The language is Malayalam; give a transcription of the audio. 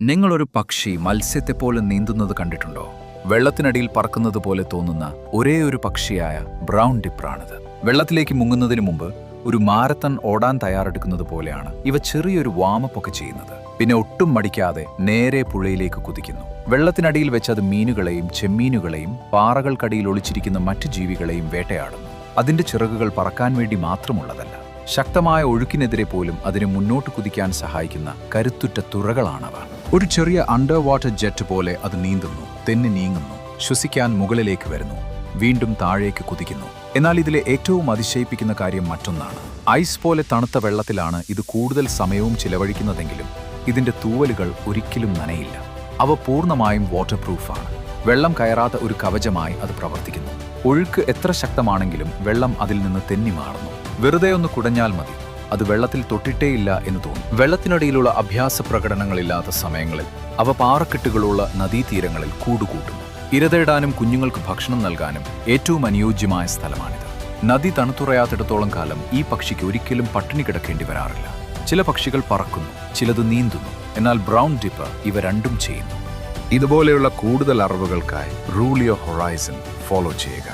നിങ്ങളൊരു പക്ഷി മത്സ്യത്തെപ്പോലെ നീന്തുന്നത് കണ്ടിട്ടുണ്ടോ? വെള്ളത്തിനടിയിൽ പറക്കുന്നത് പോലെ തോന്നുന്ന ഒരേ ഒരു പക്ഷിയായ ബ്രൗൺ ഡിപ്പറാണിത്. വെള്ളത്തിലേക്ക് മുങ്ങുന്നതിന് മുമ്പ് ഒരു മാരത്തൺ ഓടാൻ തയ്യാറെടുക്കുന്നത് പോലെയാണ് ഇവ ചെറിയൊരു വാമപ്പൊക്കെ ചെയ്യുന്നത്. പിന്നെ ഒട്ടും മടിക്കാതെ നേരെ പുഴയിലേക്ക് കുതിക്കുന്നു. വെള്ളത്തിനടിയിൽ വെച്ച് അത് മീനുകളെയും ചെമ്മീനുകളെയും പാറകൾക്കടിയിൽ ഒളിച്ചിരിക്കുന്ന മറ്റു ജീവികളെയും വേട്ടയാടുന്നു. അതിന്റെ ചിറകുകൾ പറക്കാൻ വേണ്ടി മാത്രമുള്ളതല്ല, ശക്തമായ ഒഴുക്കിനെതിരെ പോലും അതിനെ മുന്നോട്ട് കുതിക്കാൻ സഹായിക്കുന്ന കരുത്തുറ്റ തുറകളാണവ. ഒരു ചെറിയ അണ്ടർ വാട്ടർ ജെറ്റ് പോലെ അത് നീന്തുന്നു, തെന്നി നീങ്ങുന്നു, ശ്വസിക്കാൻ മുകളിലേക്ക് വരുന്നു, വീണ്ടും താഴേക്ക് കുതിക്കുന്നു. എന്നാൽ ഇതിലെ ഏറ്റവും അതിശയിപ്പിക്കുന്ന കാര്യം മറ്റൊന്നാണ്. ഐസ് പോലെ തണുത്ത വെള്ളത്തിലാണ് ഇത് കൂടുതൽ സമയവും ചിലവഴിക്കുന്നതെങ്കിലും ഇതിന്റെ തൂവലുകൾ ഒരിക്കലും നനയില്ല. അവ പൂർണ്ണമായും വാട്ടർ പ്രൂഫാണ്. വെള്ളം കയറാത്ത ഒരു കവചമായി അത് പ്രവർത്തിക്കുന്നു. ഒഴുക്ക് എത്ര ശക്തമാണെങ്കിലും വെള്ളം അതിൽ നിന്ന് തെന്നി മാറുന്നു. വെറുതെ ഒന്ന് കുടഞ്ഞാൽ മതി, അത് വെള്ളത്തിൽ തൊട്ടിട്ടേയില്ല എന്ന് തോന്നും. വെള്ളത്തിനടിയിലുള്ള അഭ്യാസ പ്രകടനങ്ങളില്ലാത്ത സമയങ്ങളിൽ അവ പാറക്കെട്ടുകളുള്ള നദീതീരങ്ങളിൽ കൂടുകൂട്ടുന്നു. ഇരതേടാനും കുഞ്ഞുങ്ങൾക്ക് ഭക്ഷണം നൽകാനും ഏറ്റവും അനുയോജ്യമായ സ്ഥലമാണിത്. നദി തണുത്തുറയാത്തിടത്തോളം കാലം ഈ പക്ഷിക്ക് ഒരിക്കലും പട്ടിണി കിടക്കേണ്ടി വരാറില്ല. ചില പക്ഷികൾ പറക്കുന്നു, ചിലത് നീന്തുന്നു. എന്നാൽ ബ്രൗൺ ഡിപ്പർ ഇവ രണ്ടും ചെയ്യുന്നു. ഇതുപോലെയുള്ള കൂടുതൽ അറിവുകൾക്കായി റൂൾ യുവർ ഹൊറൈസൺ ഫോളോ ചെയ്യുക.